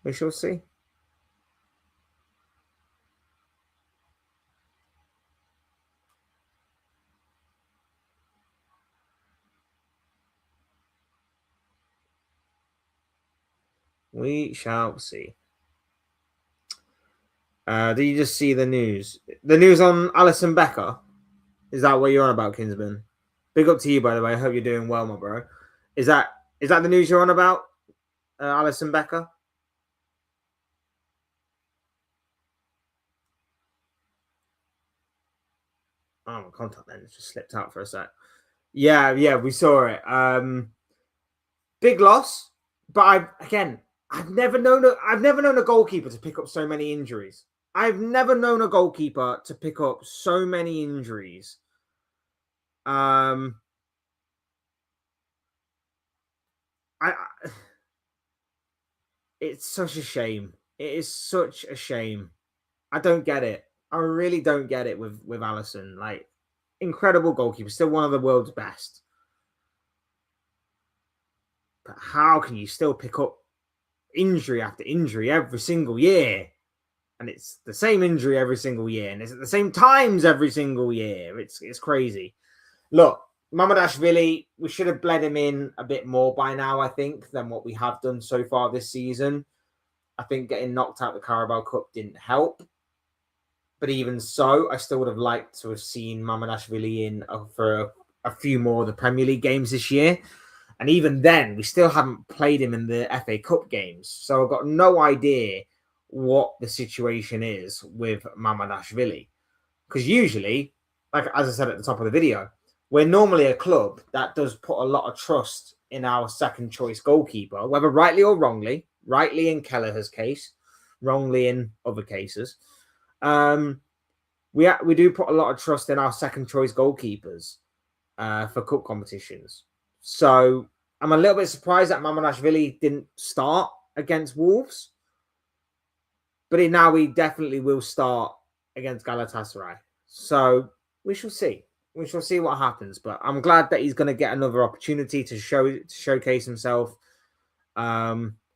A: We shall see. We shall see. Do you just see the news? The news on Alisson Becker? Is that what you're on about, Kinsman? Big up to you, by the way. I hope you're doing well, my bro. Is that the news you're on about, Alisson Becker? Oh, my contact lens just slipped out for a sec. Yeah, we saw it. Big loss, but I've never known a goalkeeper to pick up so many injuries. I've never known a goalkeeper to pick up so many injuries. It's such a shame. It is such a shame. I don't get it. I really don't get it with Alisson. Like, incredible goalkeeper, still one of the world's best. But how can you still pick up injury after injury every single year? And it's the same injury every single year, and it's at the same times every single year. It's crazy. Look, Mamardashvili, we should have bled him in a bit more by now, I think, than what we have done so far this season. I think getting knocked out the Carabao Cup didn't help. But even so, I still would have liked to have seen Mamardashvili in for a few more of the Premier League games this year. And even then, we still haven't played him in the FA Cup games. So I've got no idea what the situation is with Mamardashvili. Because usually, like as I said at the top of the video, we're normally a club that does put a lot of trust in our second choice goalkeeper, whether rightly or wrongly. Rightly in Kelleher's case, wrongly in other cases. We do put a lot of trust in our second choice goalkeepers for cup competitions. So I'm a little bit surprised that Mamardashvili didn't start against Wolves. But now he definitely will start against Galatasaray. So we shall see. We shall see what happens. But I'm glad that he's going to get another opportunity to showcase himself.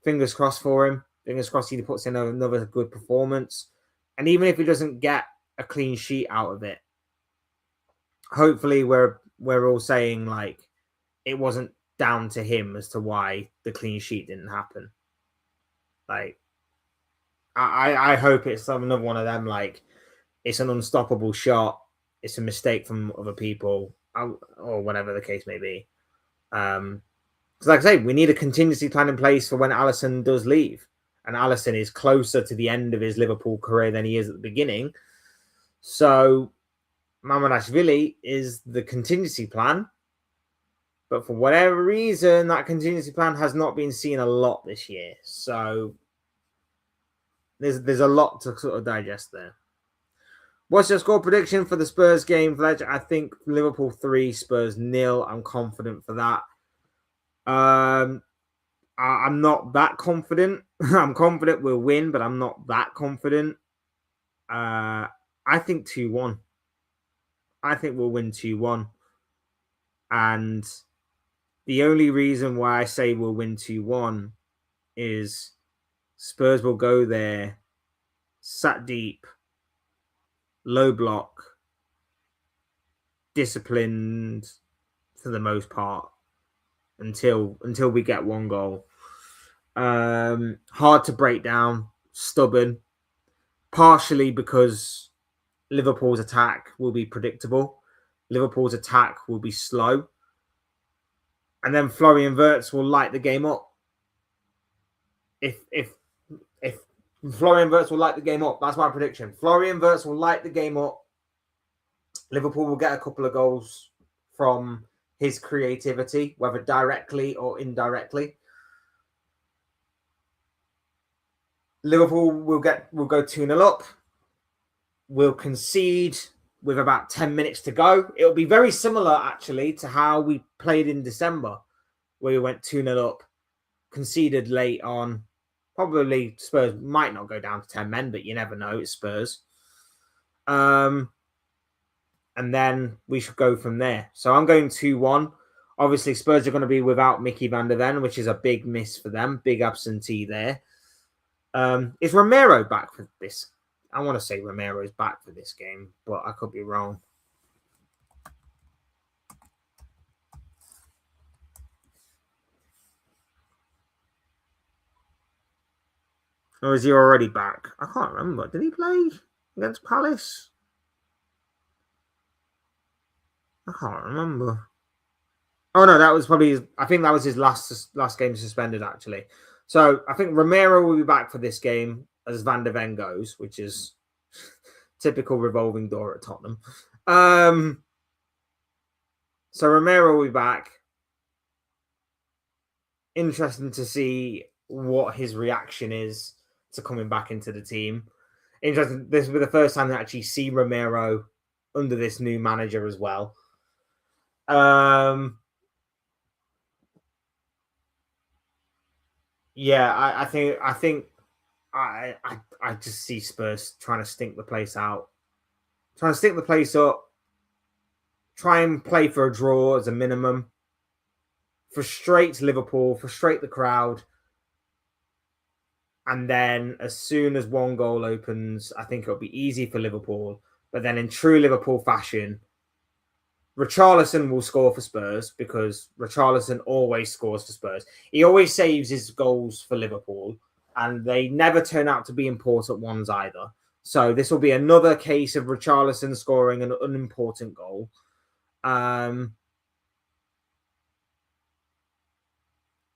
A: Fingers crossed for him. Fingers crossed he puts in another good performance. And even if he doesn't get a clean sheet out of it, hopefully we're all saying like it wasn't down to him as to why the clean sheet didn't happen. Like, I hope it's another one of them, like it's an unstoppable shot, it's a mistake from other people, or whatever the case may be. Because like I say, we need a contingency plan in place for when Alisson does leave. And Alisson is closer to the end of his Liverpool career than he is at the beginning. So Mamardashvili is the contingency plan. But for whatever reason, that contingency plan has not been seen a lot this year. So there's a lot to sort of digest there. What's your score prediction for the Spurs game, Fletcher? I think Liverpool 3, Spurs 0. I'm confident for that. I'm not that confident. I'm confident we'll win, but I'm not that confident. I think 2-1. I think we'll win 2-1. And the only reason why I say we'll win 2-1 is Spurs will go there, sat deep, low block, disciplined for the most part until we get one goal. Hard to break down, stubborn, partially because Liverpool's attack will be predictable. Liverpool's attack will be slow. And then Florian Wirtz will light the game up. If Florian Wirtz will light the game up, that's my prediction. Florian Wirtz will light the game up. Liverpool will get a couple of goals from his creativity, whether directly or indirectly. Liverpool will go 2-0 up. We'll concede with about 10 minutes to go. It'll be very similar, actually, to how we played in December, where we went 2-0 up, conceded late on. Probably Spurs might not go down to 10 men, but you never know. It's Spurs. And then we should go from there. So I'm going 2-1. Obviously, Spurs are going to be without Mickey van der Ven, which is a big miss for them. Big absentee there. Is Romero back for this? I want to say Romero's back for this game, but I could be wrong. Or is he already back? I can't remember. Did he play against Palace? I can't remember. Oh no, that was probably I think that was his last game suspended, actually. So I think Romero will be back for this game as Van der Ven goes, which is typical revolving door at Tottenham. So Romero will be back. Interesting to see what his reaction is to coming back into the team. Interesting. This will be the first time to actually see Romero under this new manager as well. Yeah, I think I just see Spurs trying to stink the place out, trying to stink the place up, try and play for a draw as a minimum, frustrate Liverpool, frustrate the crowd, and then as soon as one goal opens, I think it'll be easy for Liverpool. But then in true Liverpool fashion, Richarlison will score for Spurs because Richarlison always scores for Spurs. He always saves his goals for Liverpool, and they never turn out to be important ones either. So this will be another case of Richarlison scoring an unimportant goal.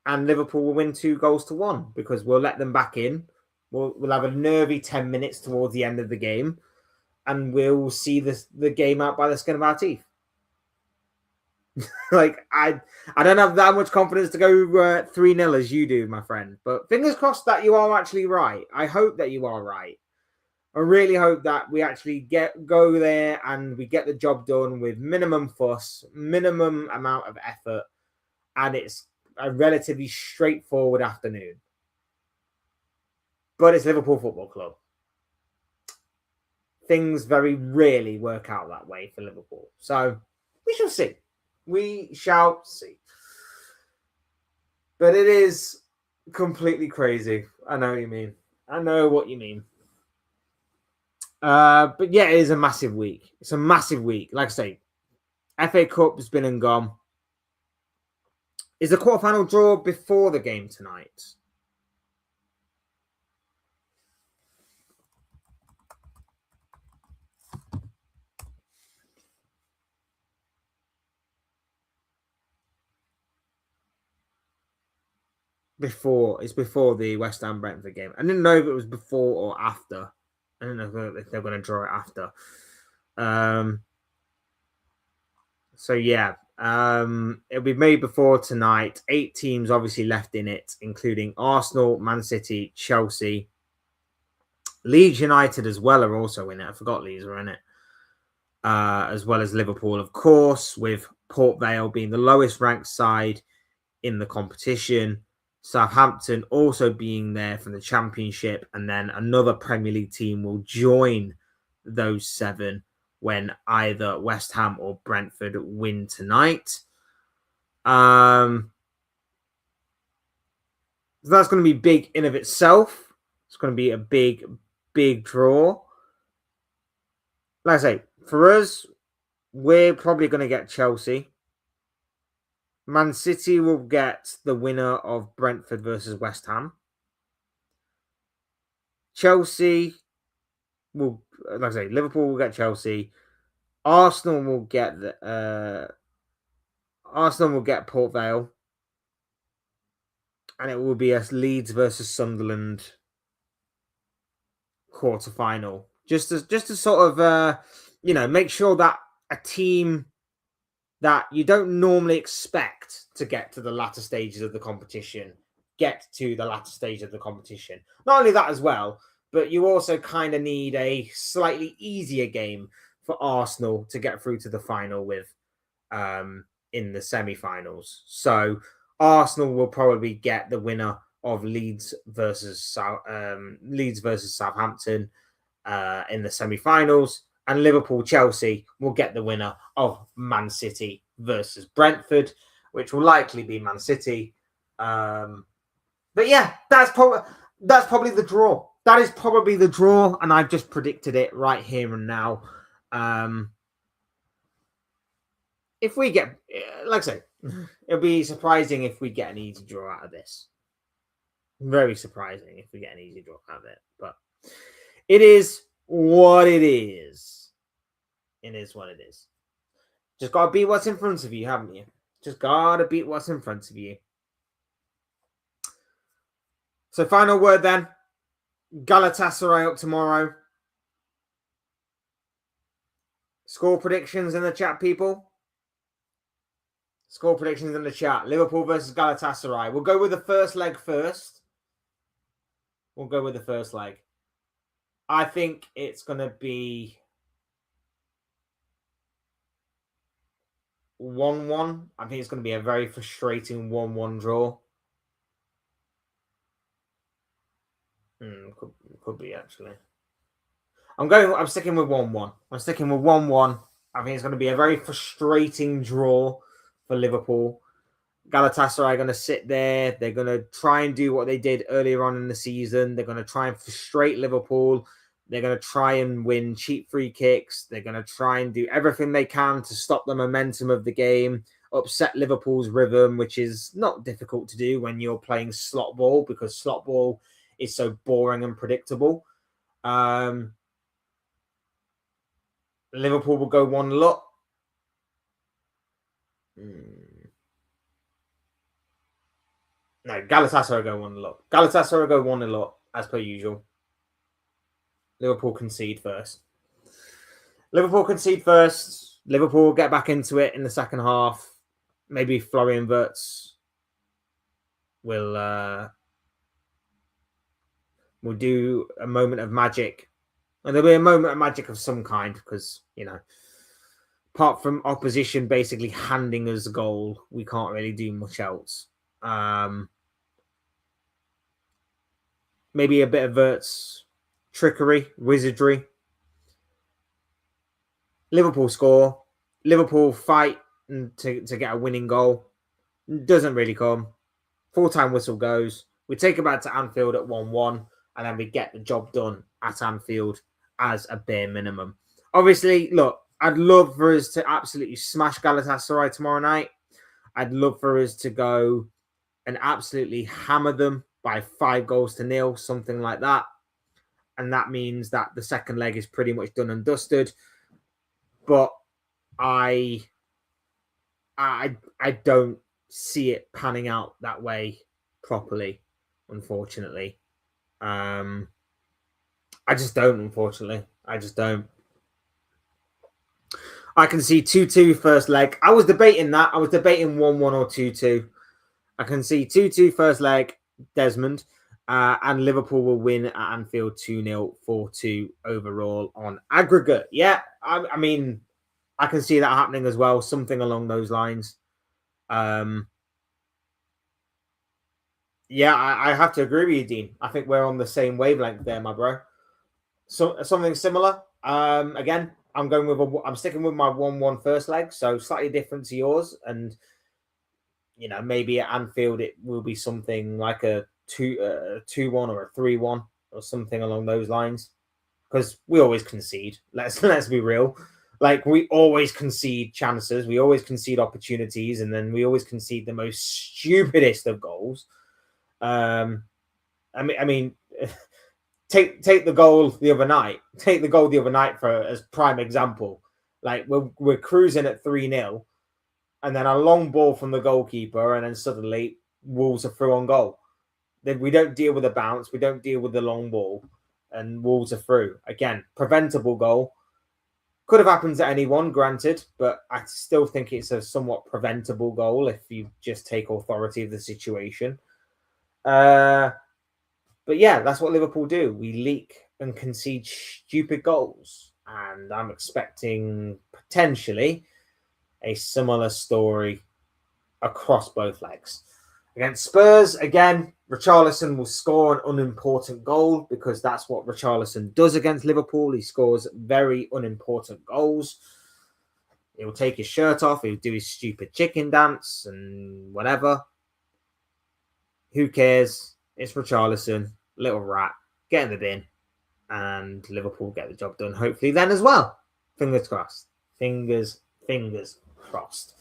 A: And Liverpool will win 2-1 because we'll let them back in. We'll have a nervy 10 minutes towards the end of the game, and we'll see the game out by the skin of our teeth. Like, I don't have that much confidence to go 3-0 as you do, my friend. But fingers crossed that you are actually right. I hope that you are right. I really hope that we actually go there and we get the job done with minimum fuss, minimum amount of effort, and it's a relatively straightforward afternoon. But it's Liverpool Football Club. Things very rarely work out that way for Liverpool. So we shall see. We shall see. But it is completely crazy. I know what you mean. I know what you mean. But yeah, it is a massive week. It's a massive week. Like I say, FA Cup has been and gone. Is the quarterfinal draw before the game tonight? It's before the West Ham Brentford game. I didn't know if it was before or after. I don't know if they're going to draw it after. So yeah, it'll be made before tonight. 8 teams obviously left in it, including Arsenal, Man City, Chelsea, Leeds United as well are also in it. I forgot Leeds were in it. as well as Liverpool, of course, with Port Vale being the lowest ranked side in the competition. Southampton also being there for the Championship, and then another Premier League team will join those 7 when either West Ham or Brentford win tonight. So that's going to be big in of itself. It's going to be a big, big draw. Like I say, for us, we're probably going to get Chelsea. Man City will get the winner of Brentford versus West Ham. Chelsea will, like I say, Liverpool will get Chelsea. Arsenal will get Port Vale, and it will be a Leeds versus Sunderland quarterfinal. Just to sort of make sure that a team that you don't normally expect to get to the latter stages of the competition get to the latter stage of the competition. Not only that as well, but you also kind of need a slightly easier game for Arsenal to get through to the final with in the semi-finals. So Arsenal will probably get the winner of Leeds versus Southampton in the semi-finals, and Liverpool Chelsea will get the winner of Man City versus Brentford, which will likely be Man City. But yeah, that's probably the draw. That is probably the draw, and I've just predicted it right here and now. If we get, like I say, it'll be surprising if we get an easy draw out of this. Very surprising if we get an easy draw out of it. But it is what it is. It is what it is. Just got to beat what's in front of you, haven't you? Just got to beat what's in front of you. So final word then. Galatasaray up tomorrow. Score predictions in the chat, people. Score predictions in the chat. Liverpool versus Galatasaray. We'll go with the first leg first. I think it's going to be 1-1. I think it's going to be a very frustrating 1-1 draw. Could be, actually. I'm sticking with 1-1. I think it's going to be a very frustrating draw for Liverpool. Galatasaray are going to sit there. They're going to try and do what they did earlier on in the season. They're going to try and frustrate Liverpool. They're going to try and win cheap free kicks. They're going to try and do everything they can to stop the momentum of the game, upset Liverpool's rhythm, which is not difficult to do when you're playing slot ball, because slot ball is so boring and predictable. Liverpool will go 1-0. No, Galatasaray go 1-0. Galatasaray go 1-0 as per usual. Liverpool concede first. Liverpool will get back into it in the second half. Maybe Florian Wirtz will do a moment of magic. And there'll be a moment of magic of some kind because, apart from opposition basically handing us a goal, we can't really do much else. Maybe a bit of Wirtz trickery, wizardry. Liverpool score. Liverpool fight to get a winning goal. Doesn't really come. Full-time whistle goes. We take it back to Anfield at 1-1, and then we get the job done at Anfield as a bare minimum. Obviously, look, I'd love for us to absolutely smash Galatasaray tomorrow night. I'd love for us to go and absolutely hammer them by 5-0, something like that. And that means that the second leg is pretty much done and dusted. But I don't see it panning out that way properly, unfortunately. I just don't, unfortunately. I just don't. I can see 2-2 first leg. I was debating that. I was debating 1-1 or 2-2. I can see 2-2 first leg, Desmond. And Liverpool will win at Anfield 2-0, 4-2 overall on aggregate. Yeah, I mean, I can see that happening as well, something along those lines. Yeah, I have to agree with you, Dean. I think we're on the same wavelength there, my bro. So something similar. Again, I'm sticking with my 1-1 first leg, so slightly different to yours. And maybe at Anfield it will be something like a 2-1 or a 3-1 or something along those lines. Because we always concede. Let's be real. Like, we always concede chances, we always concede opportunities, and then we always concede the most stupidest of goals. I mean, take the goal the other night. Take the goal the other night for as prime example. Like, we're cruising at 3-0, and then a long ball from the goalkeeper, and then suddenly Wolves are through on goal. Then we don't deal with the bounce, we don't deal with the long ball, and Wolves are through. Again, preventable goal. Could have happened to anyone, granted, but I still think it's a somewhat preventable goal if you just take authority of the situation. But yeah, that's what Liverpool do. We leak and concede stupid goals. And I'm expecting potentially a similar story across both legs. Against Spurs, again, Richarlison will score an unimportant goal because that's what Richarlison does against Liverpool. He scores very unimportant goals. He'll take his shirt off. He'll do his stupid chicken dance and whatever. Who cares? It's Richarlison, little rat. Get in the bin. And Liverpool get the job done, hopefully, then as well. Fingers crossed. Fingers crossed.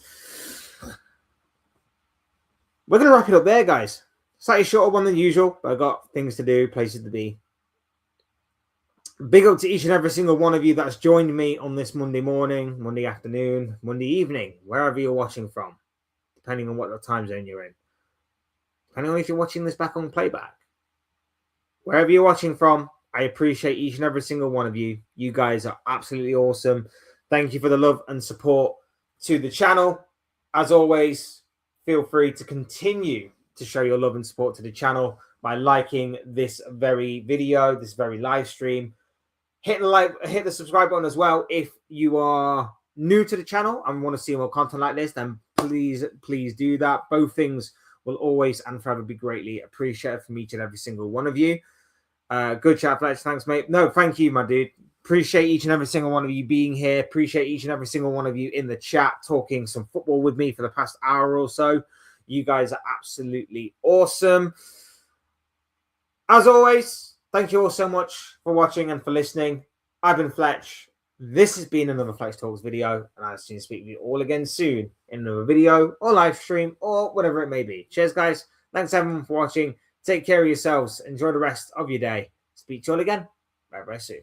A: We're going to wrap it up there, guys. Slightly shorter one than usual, but I've got things to do, places to be. Big up to each and every single one of you that's joined me on this Monday morning, Monday afternoon, Monday evening, wherever you're watching from, depending on what time zone you're in. Depending on if you're watching this back on playback. Wherever you're watching from, I appreciate each and every single one of you. You guys are absolutely awesome. Thank you for the love and support to the channel. As always, feel free to continue to show your love and support to the channel by liking this very video, this very live stream. Hit the subscribe button as well. If you are new to the channel and want to see more content like this, then please do that. Both things will always and forever be greatly appreciated from each and every single one of you. Good chat, Fletch. Thanks, mate. No, thank you, my dude. Appreciate each and every single one of you being here. Appreciate each and every single one of you in the chat talking some football with me for the past hour or so. You guys are absolutely awesome. As always, thank you all so much for watching and for listening. I've been Fletch. This has been another Fletch Talks video, and I'll soon speak with you all again soon in another video or live stream or whatever it may be. Cheers, guys. Thanks, everyone, for watching. Take care of yourselves. Enjoy the rest of your day. Speak to you all again. Bye-bye soon.